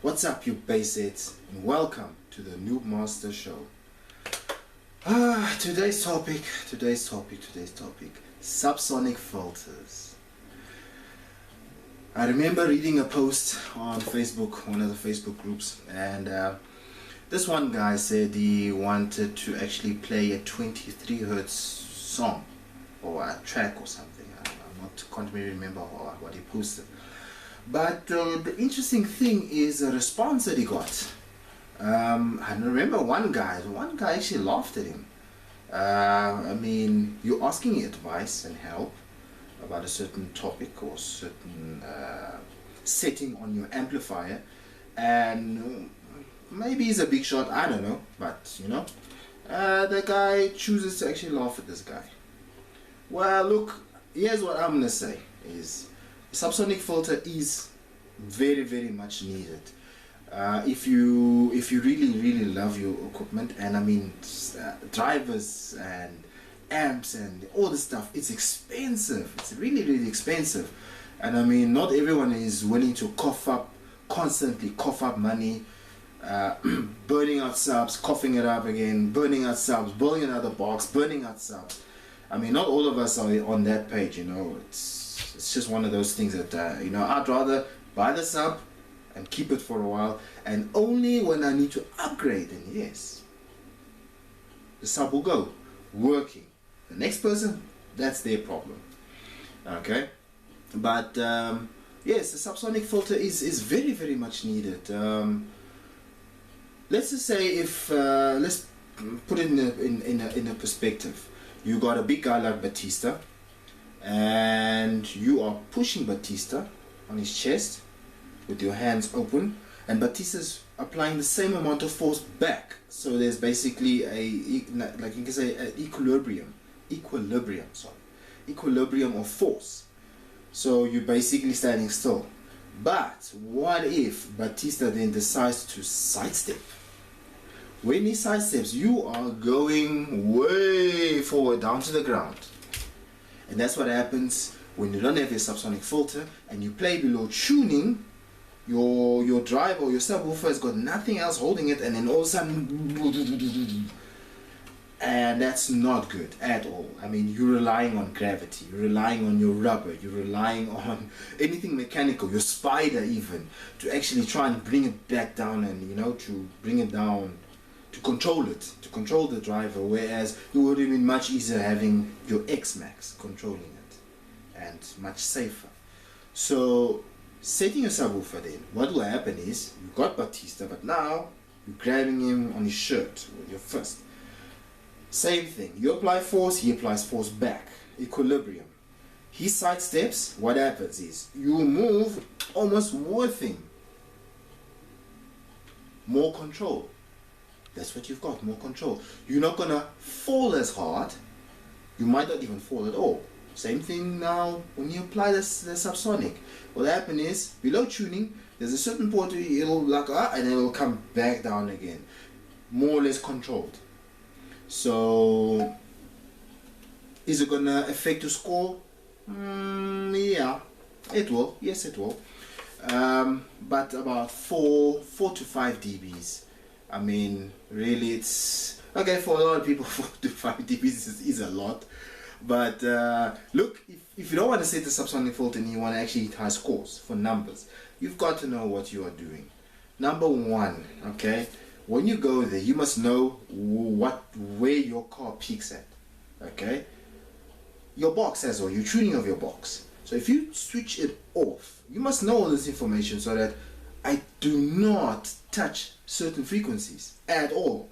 What's up, you bassheads, and welcome to the Noob Master Show. Today's topic, Subsonic Filters. I remember reading a post on Facebook, one of the Facebook groups, and this one guy said he wanted to actually play a 23 hertz song or a track or something. Can't really remember what he posted. But the interesting thing is the response that he got. I remember one guy actually laughed at him. I mean, you're asking advice and help about a certain topic or certain setting on your amplifier, and maybe he's a big shot, I don't know, but you know, the guy chooses to actually laugh at this guy. Well, look, here's what I'm gonna say is subsonic filter is very, very much needed. If you really love your equipment, and I mean drivers and amps and all this stuff, it's expensive. It's really expensive, and I mean not everyone is willing to constantly cough up money, burning out subs, coughing it up again, burning out subs, building another box, burning out subs. I mean, not all of us are on that page, you know. It's just one of those things that you know, I'd rather buy the sub and keep it for a while, and only when I need to upgrade, then yes, the sub will go working. The next person, that's their problem. Okay, but yes, the subsonic filter is very much needed. Let's just say, if let's put it in a perspective. You got a big guy like Batista, and you are pushing Batista on his chest with your hands open, and Batista's applying the same amount of force back. So there's basically like you can say, an equilibrium of force. So you're basically standing still. But what if Batista then decides to sidestep? When he sidesteps, you are going way forward down to the ground. And that's what happens when you don't have your subsonic filter and you play below tuning. Your drive or your subwoofer has got nothing else holding it, and then all of a sudden, and that's not good at all. I mean, you're relying on gravity, you're relying on your rubber, you're relying on anything mechanical, your spider even, to actually try and bring it back down, and you know, to bring it down, to control it, to control the driver, whereas it would have been much easier having your X-Max controlling it, and much safer. So setting your subwoofer, then what will happen is, you got Batista, but now you're grabbing him on his shirt with your fist. Same thing, you apply force, he applies force back, equilibrium. He sidesteps, what happens is, you move almost with him. More control. That's what you've got, more control. You're not gonna fall as hard. You might not even fall at all. Same thing now when you apply the subsonic. What happens is, below tuning, there's a certain point where it'll like and then it'll come back down again. More or less controlled. So, is it gonna affect your score? Yeah, it will. Yes, it will. But about 4 to 5 dBs. I mean, really, it's okay for a lot of people. 4 to 5 dBs is a lot, but look, if you don't want to set the subsonic filter and you want to actually hit high scores for numbers, you've got to know what you are doing. Number one, okay, when you go there, you must know where your car peaks at. Okay, your box as well, your tuning of your box. So if you switch it off, you must know all this information so that I do not touch certain frequencies at all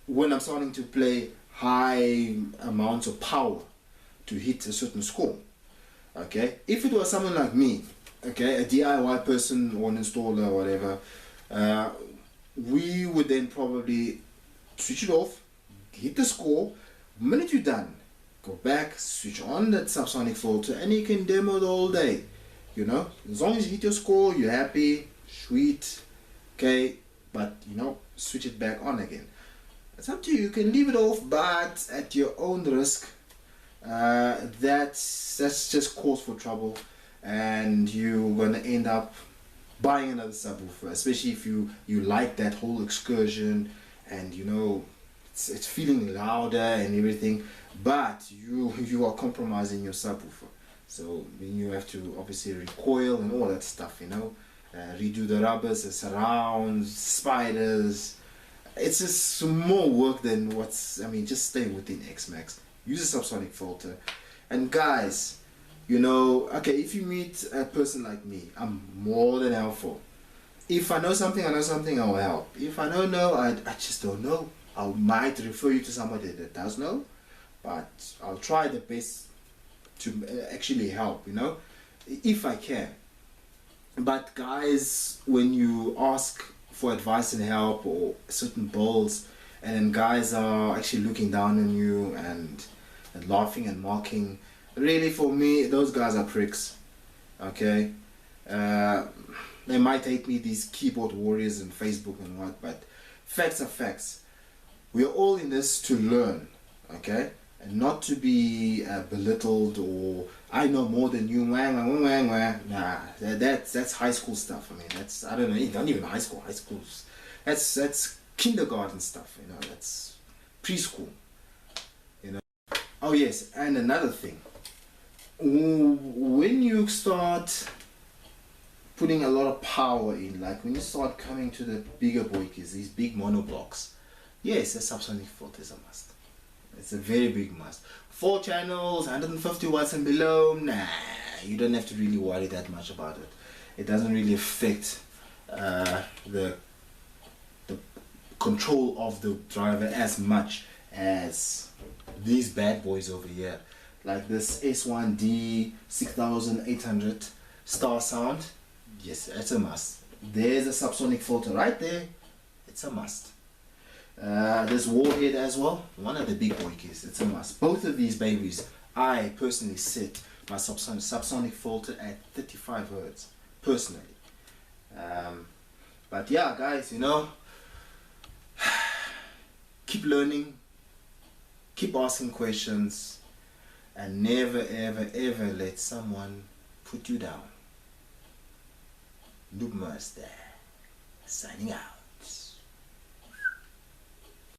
when I'm starting to play high amounts of power to hit a certain score. Okay, if it was someone like me, okay, a DIY person or an installer or whatever, we would then probably switch it off, hit the score. The minute you're done, go back, switch on that subsonic filter, and you can demo it all day. You know, as long as you hit your score, you're happy, sweet, okay, but you know, switch it back on again. It's up to you. You can leave it off, but at your own risk. That's just cause for trouble, and you're gonna end up buying another subwoofer, especially if you like that whole excursion, and you know it's feeling louder and everything, but you are compromising your subwoofer. So then you have to obviously recoil and all that stuff, you know, redo the rubbers, the surrounds, spiders. It's just more work than what's, I mean, just stay within X-Max. Use a subsonic filter. And guys, you know, okay, if you meet a person like me, I'm more than helpful. If I know something, I will help. If I don't know, I just don't know. I might refer you to somebody that does know, but I'll try the best to actually help, you know, if I can. But guys, when you ask for advice and help or certain builds, and then guys are actually looking down on you and laughing and mocking, really, for me, those guys are pricks. Okay, they might hate me, these keyboard warriors and Facebook and what, but facts are facts. We are all in this to learn, okay, and not to be belittled or I know more than you. Nah, that's high school stuff. I mean, that's, I don't know, not even high school. High school's that's kindergarten stuff. You know, that's preschool. You know. Oh yes, and another thing. When you start putting a lot of power in, like when you start coming to the bigger boykis, these big monoblocks, yes, a subsonic filter is a must. It's a very big must. 4 channels, 150 watts and below, nah, you don't have to really worry that much about it. It doesn't really affect the control of the driver as much as these bad boys over here. Like this S1D 6800 star sound, yes, it's a must. There's a subsonic filter right there, it's a must. This Warhead as well, one of the big boy keys, it's a must. Both of these babies, I personally set my subsonic filter at 35 Hertz, personally. But yeah, guys, you know, keep learning, keep asking questions, and never ever let someone put you down. Noob Master, signing out.